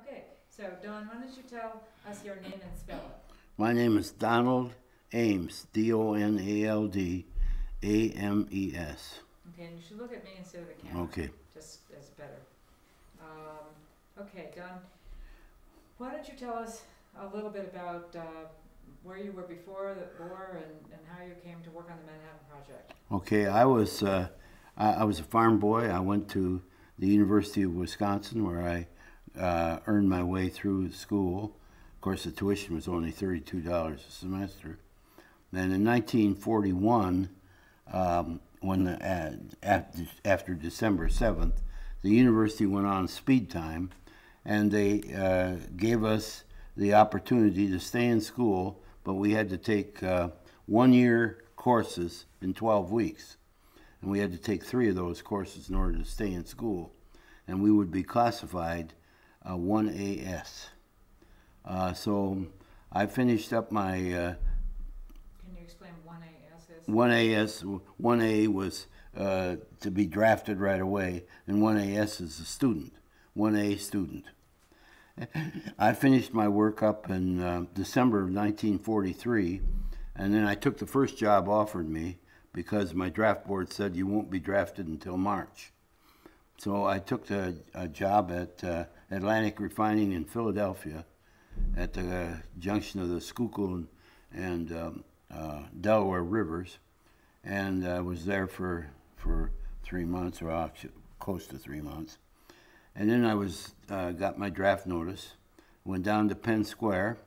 Okay, so Don, why don't you tell us your name and spell it? My name is Donald Ames, Donald Ames. Okay, and you should look at me instead of the camera. Okay. Just as better. Okay, Don, why don't you tell us a little bit about where you were before the war and how you came to work on the Manhattan Project? Okay, I was a farm boy. I went to the University of Wisconsin where I earned my way through school. Of course, the tuition was only $32 a semester. And in 1941, after December 7th, the university went on speed time, and they gave us the opportunity to stay in school, but we had to take 1-year courses in 12 weeks. And we had to take 3 of those courses in order to stay in school. And we would be classified 1AS. So I finished up my... Can you explain 1AS is? 1AS, 1A was to be drafted right away, and 1AS is a student, 1A student. I finished my work up in December of 1943, and then I took the first job offered me because my draft board said you won't be drafted until March. So I took a job at Atlantic Refining in Philadelphia at the junction of the Schuylkill and Delaware Rivers, and I was there for 3 months, or actually close to 3 months. And then I got my draft notice, went down to Penn Square,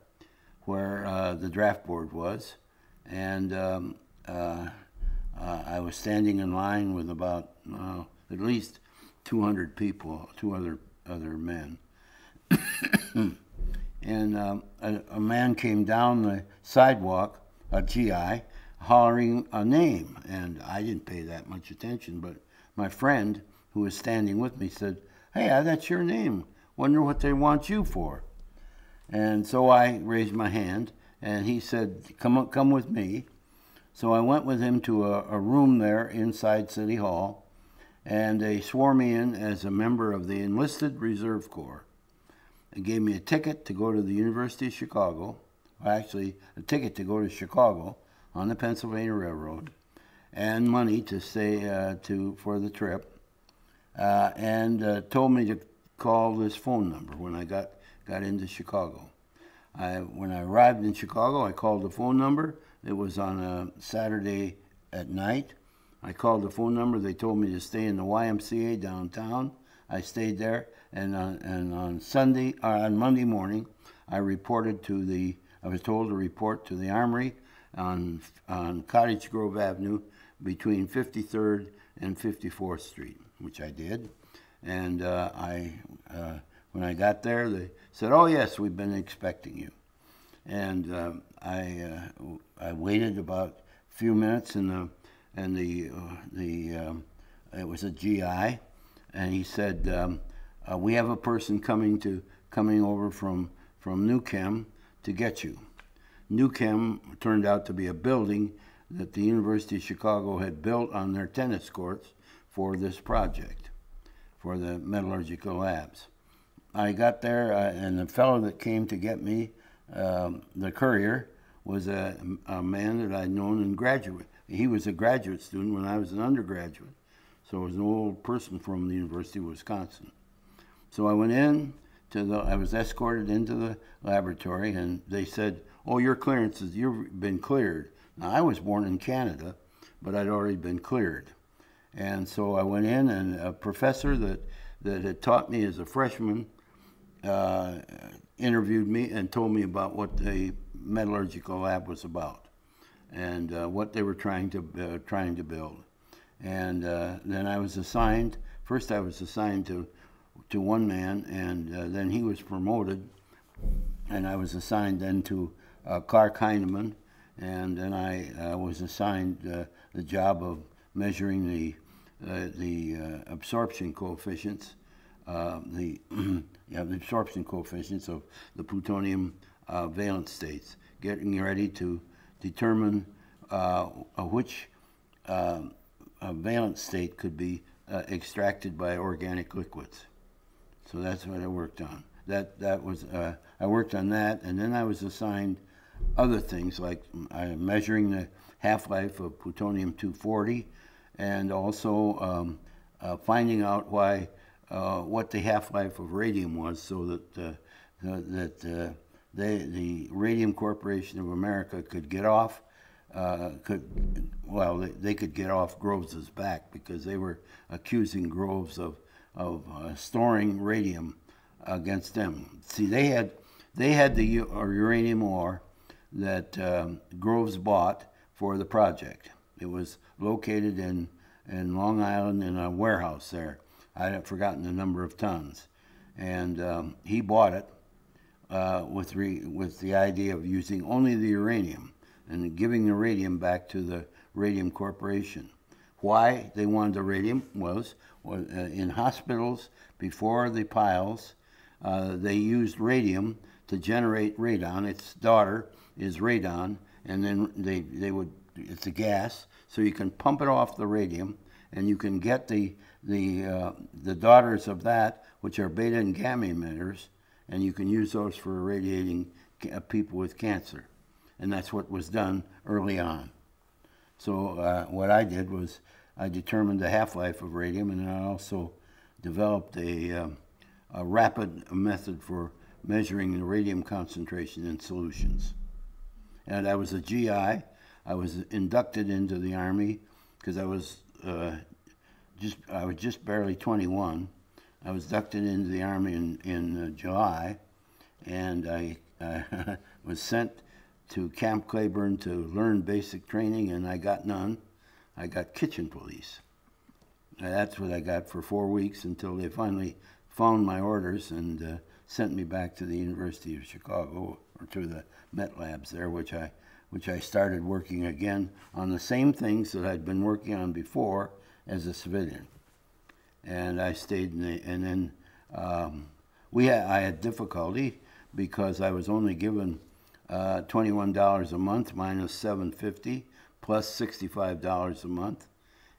where the draft board was, and I was standing in line with about at least 200 people, 2 other men. And a man came down the sidewalk, a GI, hollering a name, and I didn't pay that much attention, but my friend who was standing with me said, "Hey, that's your name. Wonder what they want you for." And so I raised my hand, and he said, come with me. So I went with him to a room there inside City Hall, and they swore me in as a member of the Enlisted Reserve Corps. They gave me a ticket to go to the University of Chicago, actually a ticket to go to Chicago on the Pennsylvania Railroad, and money to stay for the trip, and told me to call this phone number when I got into Chicago. When I arrived in Chicago, I called the phone number. It was on a Saturday at night. I called the phone number. They told me to stay in the YMCA downtown. I stayed there, and on Monday morning, I was told to report to the Armory on Cottage Grove Avenue between 53rd and 54th Street, which I did. And when I got there, they said, "Oh yes, we've been expecting you." And I waited about a few minutes, and it was a GI, and he said, "We have a person coming over from New Chem to get you." New Chem turned out to be a building that the University of Chicago had built on their tennis courts for this project, for the metallurgical labs. I got there, and the fellow that came to get me, the courier, was a man that I'd known in graduate. He was a graduate student when I was an undergraduate, so it was an old person from the University of Wisconsin. So I went in I was escorted into the laboratory, and they said, "Oh, your clearances, you've been cleared." Now, I was born in Canada, but I'd already been cleared. And so I went in, and a professor that had taught me as a freshman interviewed me and told me about what the metallurgical lab was about and what they were trying to build. And then I was assigned. First, I was assigned to one man, and then he was promoted, and I was assigned then to Clark Heinemann, and then I was assigned the job of measuring the absorption coefficients, the absorption coefficients of the plutonium valence states, getting ready to determine which valence state could be extracted by organic liquids. So that's what I worked on. that was I worked on that, and then I was assigned other things like measuring the half-life of plutonium-240, and also finding out what the half-life of radium was, so that the Radium Corporation of America could get off. They could get off Groves's back, because they were accusing Groves of storing radium against them. See, they had the uranium ore that Groves bought for the project. It was located in Long Island in a warehouse there. I had forgotten the number of tons, and he bought it with the idea of using only the uranium and giving the radium back to the Radium Corporation. Why they wanted the radium was in hospitals before the piles, they used radium to generate radon. Its daughter is radon, and then it's a gas, so you can pump it off the radium, and you can get the daughters of that, which are beta and gamma emitters, and you can use those for irradiating people with cancer. And that's what was done early on. So what I did was I determined the half-life of radium, and I also developed a rapid method for measuring the radium concentration in solutions. And I was a GI. I was inducted into the Army because I was just barely 21. I was inducted into the Army in July, and I was sent to Camp Claiborne to learn basic training, and I got none. I got kitchen police. That's what I got for 4 weeks until they finally found my orders and sent me back to the University of Chicago, or to the Met Labs there, which I started working again on the same things that I'd been working on before as a civilian. And I stayed and then I had difficulty because I was only given $21 a month minus $7.50 plus $65 a month,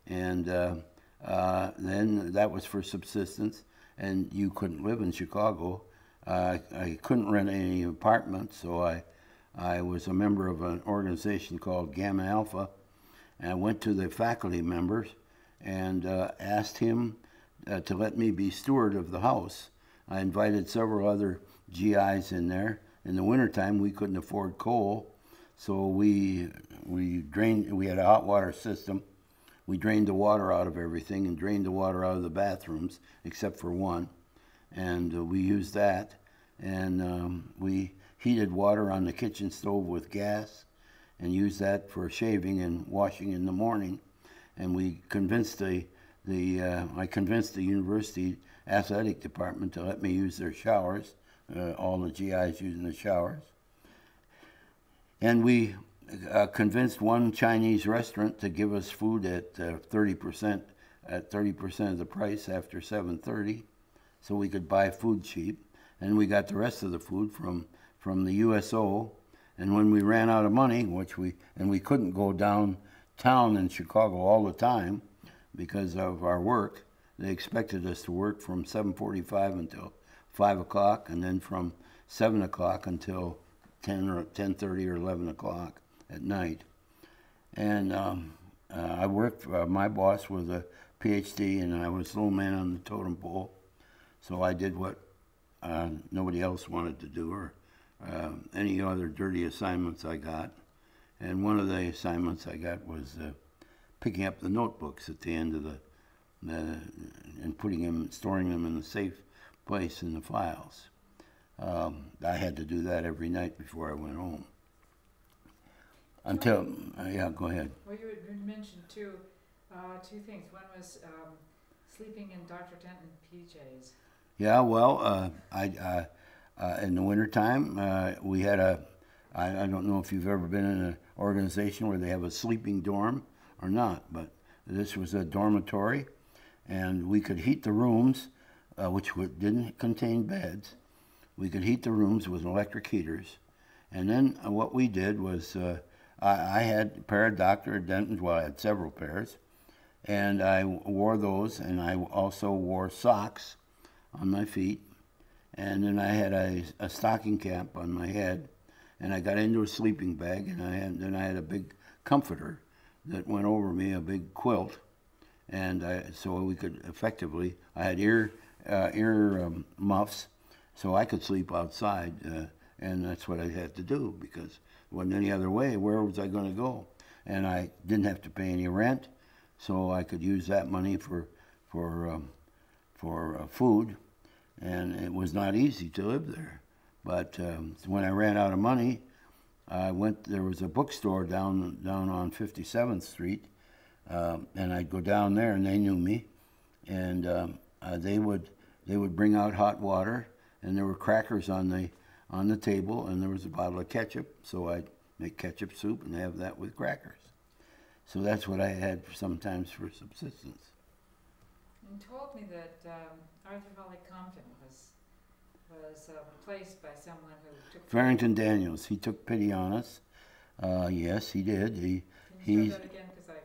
and then that was for subsistence. And you couldn't live in Chicago. I couldn't rent any apartments, so I was a member of an organization called Gamma Alpha, and I went to the faculty members and asked him to let me be steward of the house. I invited several other GIs in there. In the wintertime, we couldn't afford coal, so we had a hot water system. We drained the water out of everything and drained the water out of the bathrooms, except for one. And we used that. And we heated water on the kitchen stove with gas and used that for shaving and washing in the morning. And we convinced I convinced the university athletic department to let me use their showers, all the GIs using the showers. And we convinced one Chinese restaurant to give us food at 30% of the price after 7:30, so we could buy food cheap. And we got the rest of the food from the USO. And when we ran out of money, we couldn't go downtown in Chicago all the time because of our work, they expected us to work from 7:45 until 5 o'clock, and then from 7 o'clock until 10 or 10:30 or 11 o'clock at night. And I worked, my boss was a PhD, and I was low man on the totem pole, so I did what nobody else wanted to do, or any other dirty assignments I got. And one of the assignments I got was picking up the notebooks at the end of and storing them in a safe place in the files. I had to do that every night before I went home. Until, yeah, go ahead. Well, you had mentioned two things. One was sleeping in Dr. Denton PJs. Yeah, well, in the wintertime, we had I don't know if you've ever been in an organization where they have a sleeping dorm or not, but this was a dormitory, and we could heat the rooms, which didn't contain beds. We could heat the rooms with electric heaters. And then what we did was, I had a pair of Dr. Denton's, well, I had several pairs, and I wore those, and I also wore socks on my feet. and then I had a stocking cap on my head, and I got into a sleeping bag, and then I had a big comforter that went over me, a big quilt, and so we could effectively. I had ear muffs, so I could sleep outside, and that's what I had to do because there wasn't any other way. Where was I going to go? And I didn't have to pay any rent, so I could use that money for food, and it was not easy to live there. But when I ran out of money, I went. There was a bookstore down on 57th Street, and I'd go down there, and they knew me, and they would bring out hot water, and there were crackers on the table, and there was a bottle of ketchup. So I'd make ketchup soup and have that with crackers. So that's what I had sometimes for subsistence. You told me that Arthur Holly Compton was replaced by someone who took... Farrington Daniels. He took pity on us. Yes, he did. Can you start that again? Because I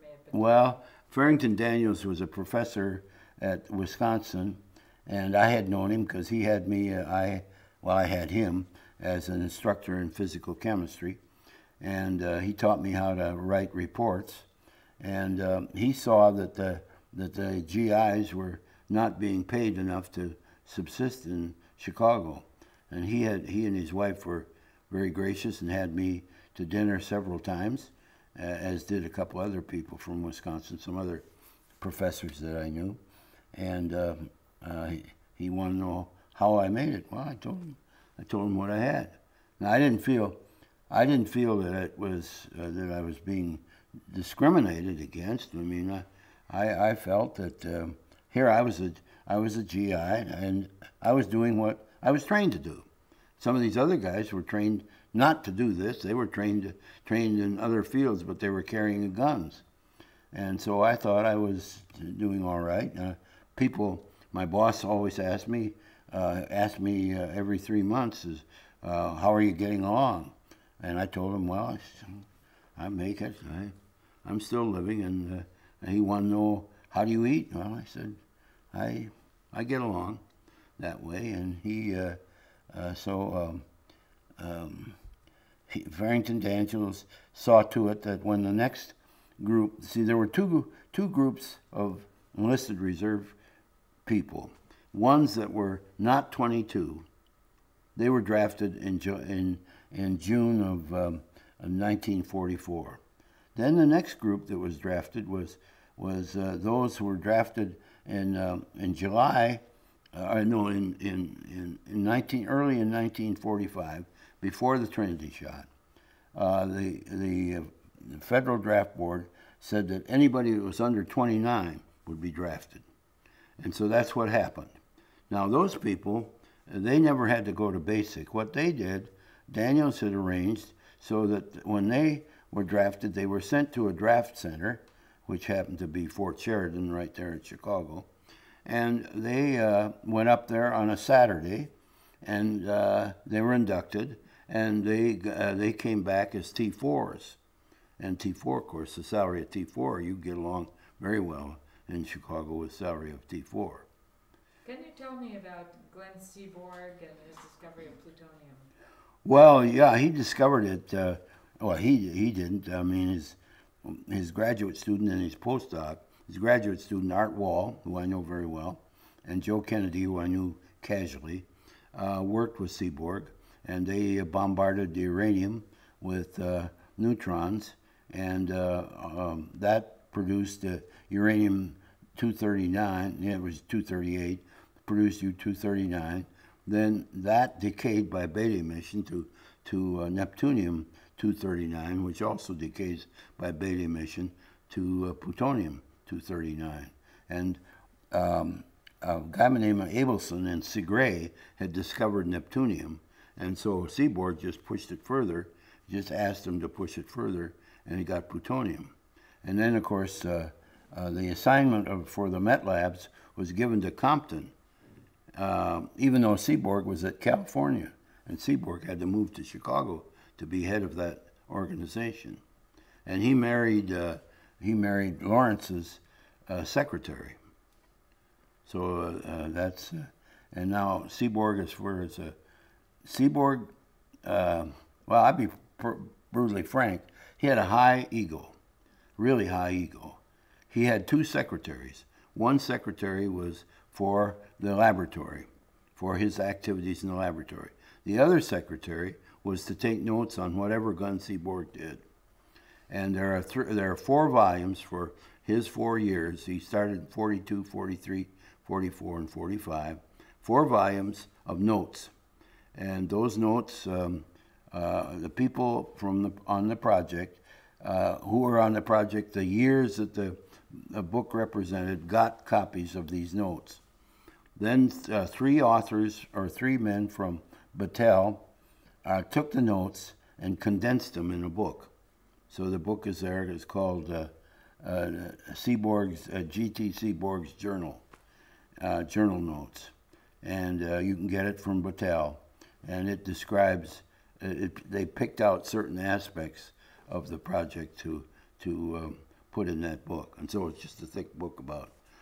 may have been... Well, Farrington Daniels was a professor at Wisconsin, and I had known him because he had me, I had him as an instructor in physical chemistry, and he taught me how to write reports, and he saw that the GIs were not being paid enough to subsist in Chicago, and he and his wife were very gracious and had me to dinner several times, as did a couple other people from Wisconsin, some other professors that I knew, and he wanted to know how I made it. Well, I told him what I had. Now I didn't feel that it was that I was being discriminated against. I mean, I felt that here I was a GI, and I was doing what I was trained to do. Some of these other guys were trained not to do this. They were trained in other fields, but they were carrying guns. And so I thought I was doing all right. My boss always asked me every 3 months, how are you getting along? And I told him, well, I make it. I'm still living. And he wanted to know, how do you eat? Well, I said, I get along that way. And Farrington Daniels saw to it that when the next group, there were two groups of enlisted reserve people. Ones that were not 22, they were drafted in June of 1944. Then the next group that was drafted was those who were drafted in July, early in 1945, before the Trinity shot. The Federal Draft Board said that anybody that was under 29 would be drafted. And so that's what happened. Now those people, they never had to go to basic. What they did, Daniels had arranged so that when they were drafted, they were sent to a draft center, which happened to be Fort Sheridan right there in Chicago. And they went up there on a Saturday, and they were inducted, and they came back as T4s. And T4, of course, the salary of T4, you get along very well in Chicago with salary of T4. Can you tell me about Glenn Seaborg and his discovery of plutonium? Well, yeah, he discovered it. Well, he didn't. I mean, his graduate student and his postdoc, his graduate student Art Wall, who I know very well, and Joe Kennedy, who I knew casually, worked with Seaborg, and they bombarded the uranium with neutrons, and that produced uranium-239. Yeah, it was 238. Produced U-239. Then that decayed by beta emission to Neptunium-239, which also decays by beta emission to plutonium-239. And a guy named Abelson and Segre had discovered Neptunium, and so Seaborg just pushed it further, just asked him to push it further, and he got plutonium. And then, of course, the assignment for the Met Labs was given to Compton, even though Seaborg was at California, and Seaborg had to move to Chicago to be head of that organization. And he married Lawrence's secretary. So And now Seaborg, as far as Seaborg, well, I'd be brutally frank, he had a high ego, really high ego. He had two secretaries. One secretary was for the laboratory, for his activities in the laboratory. The other secretary was to take notes on whatever Glenn Seaborg did. And there are 4 volumes for his 4 years. He started in 42, 43, 44, and 45. 4 volumes of notes. And those notes, the people on the project, who were on the project the years that the book represented, got copies of these notes. Then 3 authors, or 3 men from Battelle, took the notes and condensed them in a book. So the book is there. It's called G.T. Seaborg's Journal, Journal Notes. And you can get it from Battelle. And it describes, they picked out certain aspects of the project to put in that book. And so it's just a thick book,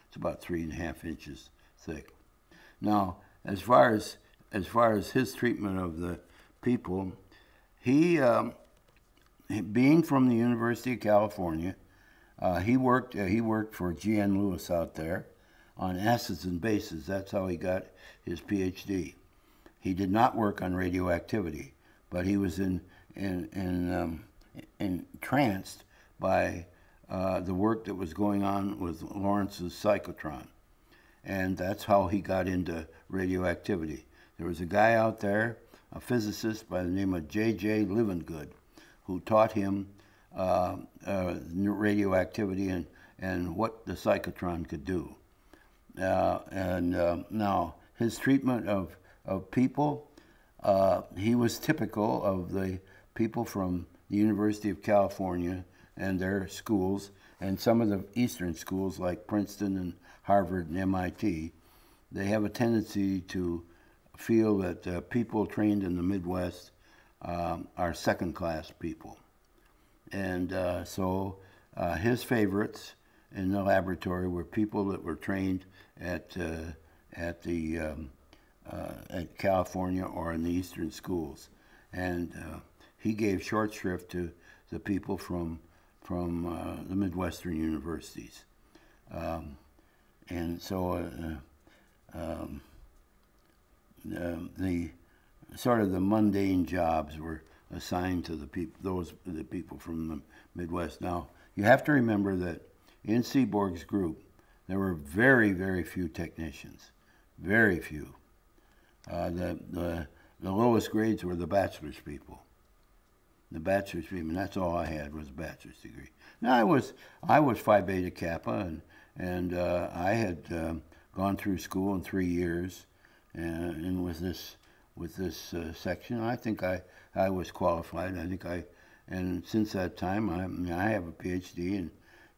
it's about 3.5 inches thick. Now, as far as his treatment of the people, he being from the University of California, he worked for G.N. Lewis out there on acids and bases. That's how he got his PhD. He did not work on radioactivity, but he was entranced by the work that was going on with Lawrence's cyclotron. And that's how he got into radioactivity. There was a guy out there, a physicist by the name of J.J. Livengood, who taught him radioactivity and what the cyclotron could do. Now, his treatment of people, he was typical of the people from the University of California and their schools, and some of the Eastern schools like Princeton and Harvard and MIT. They have a tendency to feel that people trained in the Midwest are second-class people. And so his favorites in the laboratory were people that were trained at California or in the Eastern schools. And he gave short shrift to the people from the Midwestern universities. And so the sort of the mundane jobs were assigned to the people from the Midwest. Now, you have to remember that in Seaborg's group, there were very, very few technicians, very few. The lowest grades were the bachelor's people. The bachelor's people, and that's all I had was a bachelor's degree. Now, I was Phi Beta Kappa, and I had gone through school in 3 years, and with this section, I think I was qualified. And since that time, I have a PhD,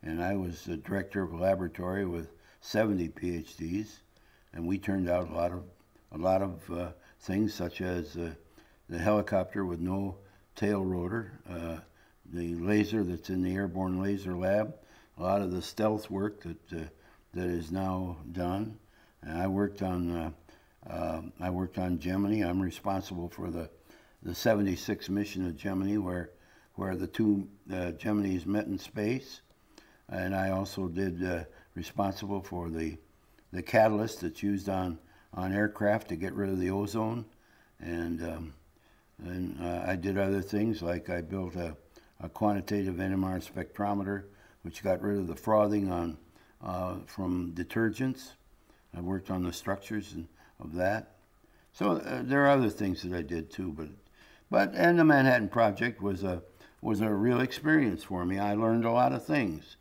and I was the director of a laboratory with 70 PhDs, and we turned out a lot of things, such as the helicopter with no tail rotor, the laser that's in the Airborne Laser Lab, a lot of the stealth work that is now done. And I worked on Gemini. I'm responsible for the 76 mission of Gemini, where the 2 Geminis met in space. And I also did responsible for the catalyst that's used on aircraft to get rid of the ozone. And I did other things, like I built a quantitative NMR spectrometer, which got rid of the frothing from detergents. I worked on the structures of that. So there are other things that I did too, and the Manhattan Project was a real experience for me. I learned a lot of things,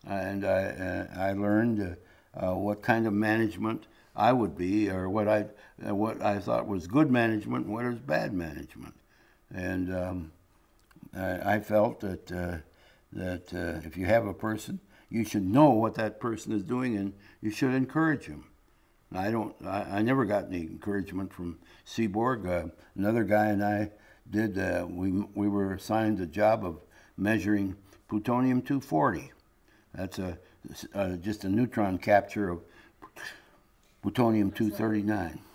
and I learned what kind of management I would be, or what I thought was good management and what was bad management. And I felt that if you have a person, you should know what that person is doing, and you should encourage him. I never got any encouragement from Seaborg. Another guy and I did. We were assigned the job of measuring plutonium-240. That's just a neutron capture Plutonium-239.